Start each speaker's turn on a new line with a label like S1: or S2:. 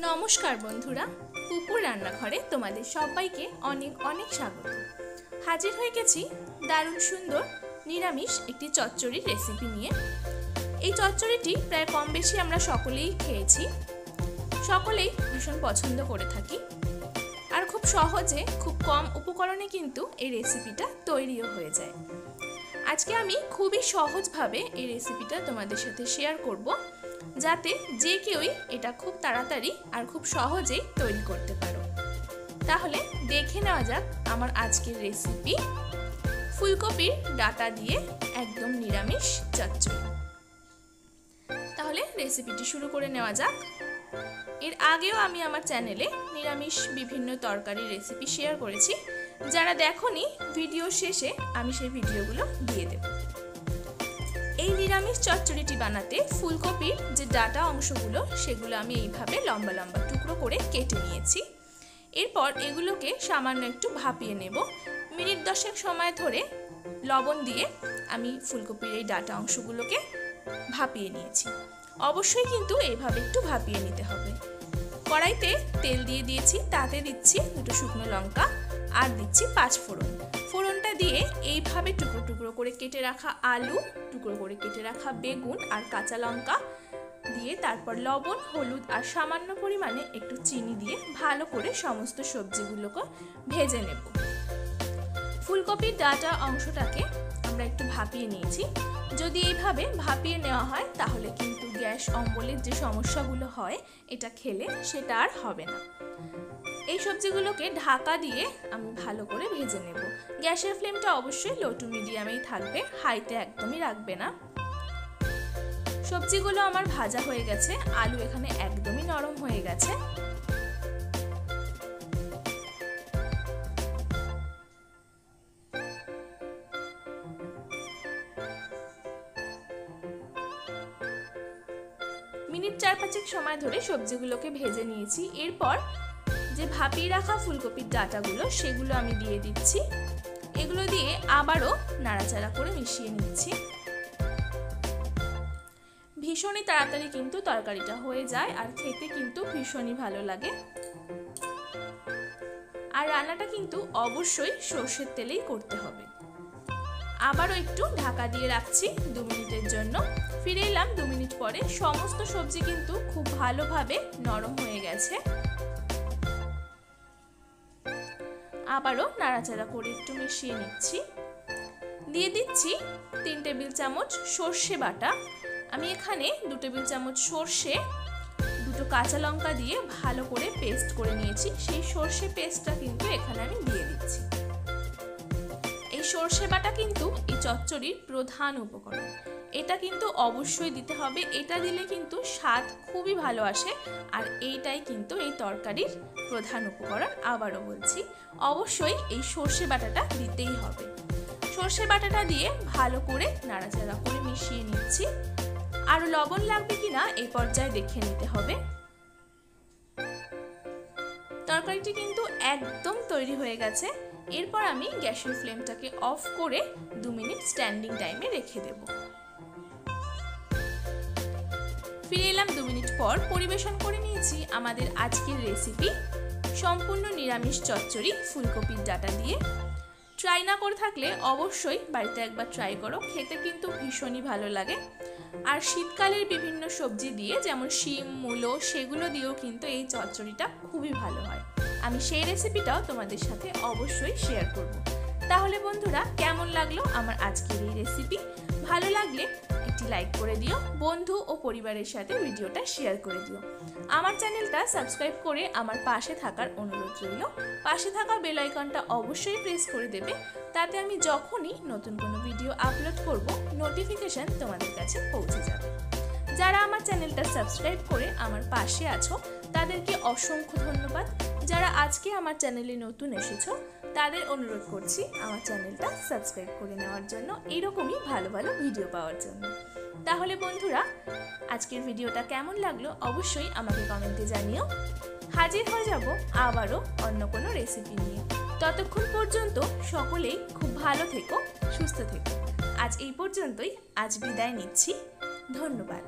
S1: নমস্কার বন্ধুরা, পুপুর রান্নাঘরে তোমাদের সবাইকে অনেক অনেক স্বাগত। হাজির হয়ে গেছি দারুণ সুন্দর নিরামিষ একটি চচ্চড়ির রেসিপি নিয়ে। এই চচ্চড়িটি প্রায় কম বেশি আমরা সকলেই খেয়েছি, সকলেই ভীষণ পছন্দ করে থাকি, আর খুব সহজে খুব কম উপকরণে কিন্তু এই রেসিপিটা তৈরিও হয়ে যায়। আজকে আমি খুবই সহজভাবে এই রেসিপিটা তোমাদের সাথে শেয়ার করব, যাতে যে কেউই এটা খুব তাড়াতাড়ি আর খুব সহজেই তৈরি করতে পারো। তাহলে দেখে নেওয়া যাক আমার আজকের রেসিপি, ফুলকপির ডাঁটা দিয়ে একদম নিরামিষ চচ্চড়ি। তাহলে রেসিপিটি শুরু করে নেওয়া যাক। এর আগেও আমি আমার চ্যানেলে নিরামিষ বিভিন্ন তরকারি রেসিপি শেয়ার করেছি, যারা দেখোনি ভিডিও শেষে আমি সেই ভিডিওগুলো দিয়ে দেব। এই নিরামিষ চচ্চড়িটি বানাতে ফুলকপির যে ডাঁটা অংশগুলো সেগুলো আমি এইভাবে লম্বা লম্বা টুকরো করে কেটে নিয়েছি। এরপর এগুলোকে সামান্য একটু ভাপিয়ে নেব। মিনিট 10 সময় ধরে লবণ দিয়ে আমি ফুলকপির এই ডাঁটা অংশগুলোকে ভাপিয়ে নিয়েছি। অবশ্যই কিন্তু এইভাবে একটু ভাপিয়ে নিতে হবে। কড়াইতে তেল দিয়ে দিয়েছি, তাতে দিচ্ছি 2 শুকনো লঙ্কা আর দিচ্ছি 5 ফোড়ন। ফোড়নটা দিয়ে এইভাবে টুকরো টুকরো করে কেটে রাখা আলু, টুকরো করে কেটে রাখা বেগুন আর কাঁচা লঙ্কা দিয়ে তারপর লবণ, হলুদ আর সামান্য পরিমাণে একটু চিনি দিয়ে ভালো করে সমস্ত সবজিগুলোকে ভেজে নেব। ফুলকপির ডাঁটা অংশটাকে আমরা একটু ভাপিয়ে নিয়েছি। যদি এইভাবে ভাপিয়ে নেওয়া হয় তাহলে কিন্তু গ্যাস অম্বলের যে সমস্যাগুলো হয় এটা খেলে সেটা আর হবে না। এই সবজিগুলোকে ঢাকা দিয়ে আমি ভালো করে ভেজে নেব। গ্যাসের ফ্লেমটা অবশ্যই লো টু মিডিয়ামেই থাকবে, হাইতে একদমই রাখবে না। সবজিগুলো আমার ভাজা হয়ে গেছে, আলু এখানে একদমই নরম হয়ে গেছে। মিনিট 4-5 সময় ধরে সবজিগুলোকে ভেজে নিয়েছি। এরপর যে ভাপিয়ে রাখা ফুলকপির ডাঁটাগুলো সেগুলো আমি দিয়ে দিচ্ছি। এগুলো দিয়ে আবারও নাড়াচাড়া করে মিশিয়ে নিচ্ছি। ভীষণই তাড়াতাড়ি কিন্তু তরকারিটা হয়ে যায় আর খেতে কিন্তু ভীষণই ভালো লাগে। আর রান্নাটা কিন্তু অবশ্যই সর্ষের তেলেই করতে হবে। আবারও একটু ঢাকা দিয়ে রাখছি 2 মিনিটের জন্য। ফিরে এলাম 2 মিনিট পরে। সমস্ত সবজি কিন্তু খুব ভালোভাবে নরম হয়ে গেছে। আবারও নাড়াচাড়া করে একটু মিশিয়ে নিচ্ছি। দিয়ে দিচ্ছি 3 টেবিল চামচ সর্ষে বাটা। আমি এখানে 2 টেবিল চামচ সর্ষে, 2 কাঁচা লঙ্কা দিয়ে ভালো করে পেস্ট করে নিয়েছি। সেই সর্ষে পেস্টটা কিন্তু এখানে আমি দিয়ে দিচ্ছি। এই সর্ষে বাটা কিন্তু এই চচ্চড়ির প্রধান উপকরণ, এটা কিন্তু অবশ্যই দিতে হবে। এটা দিলে কিন্তু স্বাদ খুবই ভালো আসে, আর এইটাই কিন্তু এই তরকারির প্রধান উপকরণ। আবারও বলছি, অবশ্যই এই সর্ষে বাটাটা দিতেই হবে। সর্ষে বাটাটা দিয়ে ভালো করে নাড়াচাড়া করে মিশিয়ে নিচ্ছি। আরও লবণ লাগবে কিনা এই পর্যায়ে দেখে নিতে হবে। তরকারিটি কিন্তু একদম তৈরি হয়ে গেছে। এরপর আমি গ্যাসের ফ্লেমটাকে অফ করে 2 মিনিট স্ট্যান্ডিং টাইমে রেখে দেব। ফিরে এলাম 2 মিনিট পর। পরিবেশন করে নিয়েছি আমাদের আজকের রেসিপি, সম্পূর্ণ নিরামিষ চচ্চড়ি ফুলকপির ডাঁটা দিয়ে। ট্রাই না করে থাকলে অবশ্যই বাড়িতে একবার ট্রাই করো, খেতে কিন্তু ভীষণই ভালো লাগে। আর শীতকালের বিভিন্ন সবজি দিয়ে, যেমন শিম, মূলো, সেগুলো দিয়েও কিন্তু এই চচ্চড়িটা খুবই ভালো হয়। আমি সেই রেসিপিটাও তোমাদের সাথে অবশ্যই শেয়ার করব। তাহলে বন্ধুরা, কেমন লাগলো আমার আজকের এই রেসিপি? ভালো লাগলে একটি লাইক করে দিও, বন্ধু ও পরিবারের সাথে ভিডিওটা শেয়ার করে দিও। আমার চ্যানেলটা সাবস্ক্রাইব করে আমার পাশে থাকার অনুরোধ রইল। পাশে থাকা বেল আইকনটা অবশ্যই প্রেস করে দেবে, তাতে আমি যখনই নতুন কোনো ভিডিও আপলোড করব নোটিফিকেশন তোমাদের কাছে পৌঁছে যাবে। যারা আমার চ্যানেলটা সাবস্ক্রাইব করে আমার পাশে আছো তাদেরকে অসংখ্য ধন্যবাদ। যারা আজকে আমার চ্যানেলে নতুন এসেছো তাদের অনুরোধ করছি আমার চ্যানেলটা সাবস্ক্রাইব করে নেওয়ার জন্য, এইরকমই ভালো ভালো ভিডিও পাওয়ার জন্য। তাহলে বন্ধুরা, আজকের ভিডিওটা কেমন লাগলো অবশ্যই আমাকে কমেন্টে জানিও। হাজির হয়ে যাব আবারও অন্য কোনো রেসিপি নিয়ে। ততক্ষণ পর্যন্ত সকলেই খুব ভালো থেকো, সুস্থ থেকো। আজ এই পর্যন্তই, আজ বিদায় নিচ্ছি। ধন্যবাদ।